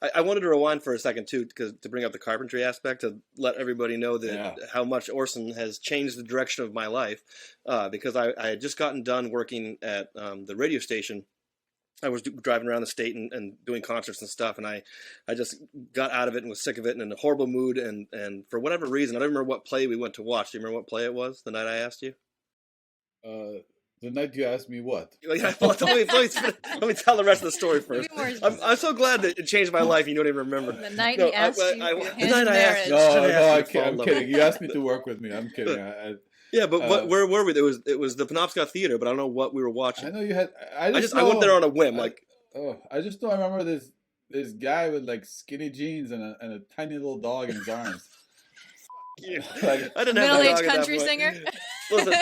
I wanted to rewind for a second too, because to bring up the carpentry aspect, to let everybody know that how much Orson has changed the direction of my life. Because I had just gotten done working at the radio station. I was driving around the state and doing concerts and stuff, and I just got out of it and was sick of it and in a horrible mood. And for whatever reason, I don't remember what play we went to watch. Do you remember what play it was the night I asked you? The night you asked me what? Let me tell the rest of the story first. I'm so glad that it changed my life. You don't even remember. The night he asked you the night I asked. No, I'm kidding. You asked me to work with me. I'm kidding. Yeah, but where were we? It was the Penobscot Theater, but I don't know what we were watching. I know you had. I went there on a whim. I just don't remember this guy with like skinny jeans and a tiny little dog in his arms. Like, I didn't have middle-aged country singer. Listen,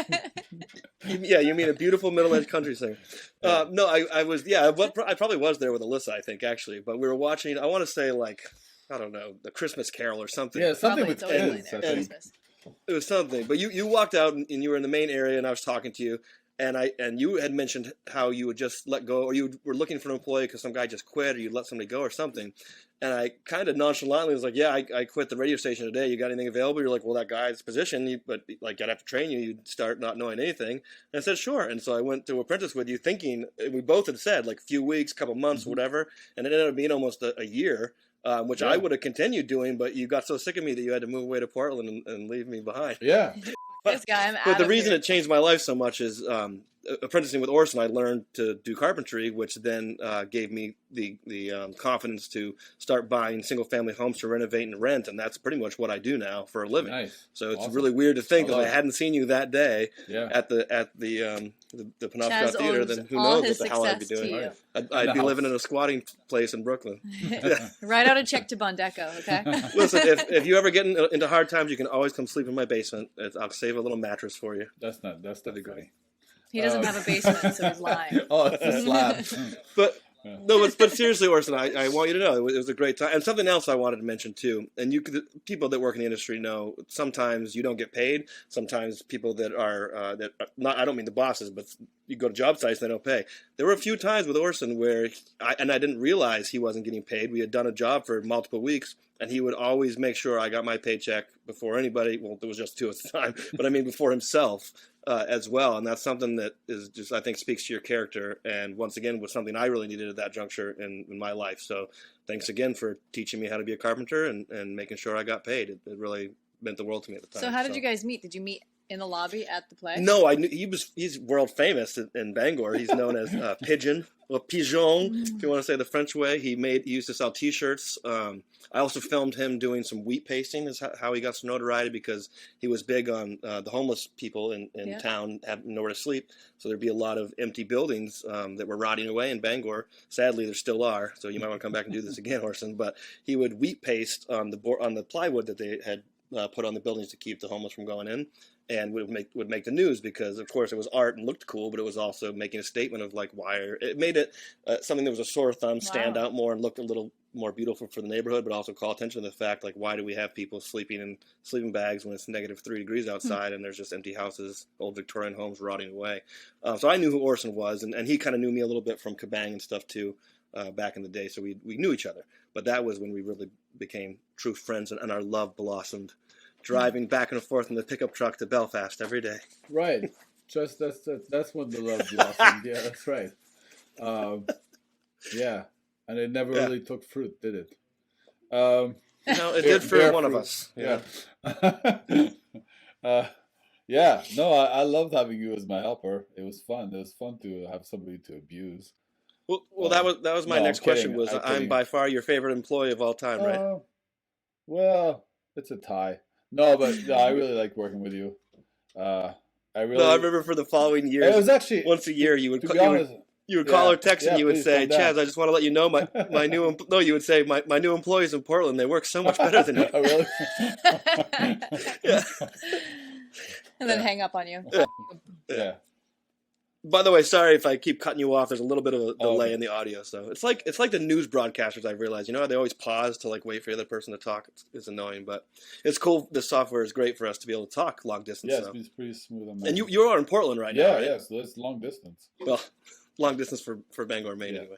yeah, you mean a beautiful middle-aged country singer? No, I was. Yeah, I probably was there with Alyssa. I think actually, but we were watching. I want to say like I don't know, the Christmas Carol or something. Yeah, something with kids. It was something. But you walked out and you were in the main area, and I was talking to you. And you had mentioned how you would just let go, or you were looking for an employee because some guy just quit, or you'd let somebody go or something. And I kind of nonchalantly was like, yeah, I quit the radio station today. You got anything available? You're like, well, that guy's position, but like I'd have to train you. You'd start not knowing anything. And I said, sure. And so I went to apprentice with you thinking, we both had said like a few weeks, couple months, whatever. And it ended up being almost a year, which I would have continued doing, but you got so sick of me that you had to move away to Portland and leave me behind. Yeah. This guy, but the reason it changed my life so much is apprenticing with Orson. I learned to do carpentry, which then gave me the confidence to start buying single family homes to renovate and rent, and that's pretty much what I do now for a living. Nice. So it's really weird to think if I hadn't seen you that day at the Penobscot Theater, then who knows what the hell I'd be doing. I'd be living in a squatting place in Brooklyn. Write out a check to Bondeco, okay? Listen, if you ever get into hard times, you can always come sleep in my basement. I'll save a little mattress for you. That's great. He doesn't have a basement, so he's lying. Oh, it's a slab. But seriously, Orson, I want you to know it was a great time. And something else I wanted to mention too, and people that work in the industry know sometimes you don't get paid. Sometimes people that are not, I don't mean the bosses, but you go to job sites, they don't pay. There were a few times with Orson where I didn't realize he wasn't getting paid. We had done a job for multiple weeks, and he would always make sure I got my paycheck before anybody. Well, there was just two at the time, but I mean before himself. As well, and that's something that is just, I think, speaks to your character, and once again was something I really needed at that juncture in my life. So thanks again for teaching me how to be a carpenter and making sure I got paid. It really meant the world to me at the time. So how did you guys meet? Did you meet in the lobby at the play? No, I knew he's world famous in Bangor. He's known as Pigeon, or Pigeon, if you want to say the French way. He used to sell T-shirts. I also filmed him doing some wheat pasting, is how he got some notoriety, because he was big on the homeless people in town having nowhere to sleep. So there'd be a lot of empty buildings that were rotting away in Bangor. Sadly, there still are. So you might want to come back and do this again, Orson. But he would wheat paste on the plywood that they had put on the buildings to keep the homeless from going in, and would make the news because, of course, it was art and looked cool, but it was also making a statement of like it made it something that was a sore thumb, stand out more, and looked a little more beautiful for the neighborhood, but also call attention to the fact like, why do we have people sleeping in sleeping bags when it's negative 3 degrees outside and there's just empty houses, old Victorian homes rotting away. So I knew who Orson was, and he kind of knew me a little bit from Kabang and stuff too. Back in the day, so we knew each other. But that was when we really became true friends, and our love blossomed, driving back and forth in the pickup truck to Belfast every day. Right. Just that's when the love blossomed. Yeah, that's right. Yeah, and it never really took fruit, did it? No, it did for one fruit. Of us. Yeah. Yeah. No, I loved having you as my helper. It was fun. It was fun to have somebody to abuse. Well, that was my next question. Was I'm by far your favorite employee of all time, right? Well, it's a tie. No, but I really like working with you. I remember for the following years. It was actually once a year you would call or text and you would say, "Chaz, I just want to let you know my new you would say my new employees in Portland, they work so much better than you." Oh, really? Yeah. And then hang up on you. Yeah. By the way, sorry if I keep cutting you off. There's a little bit of a delay in the audio, so it's like the news broadcasters. I've realized, they always pause to like wait for the other person to talk. It's annoying, but it's cool. This software is great for us to be able to talk long distance. Yeah, it's pretty smooth on that. And you are in Portland right now, right? Yeah, so it's long distance. Well, long distance for Bangor, Maine, anyway.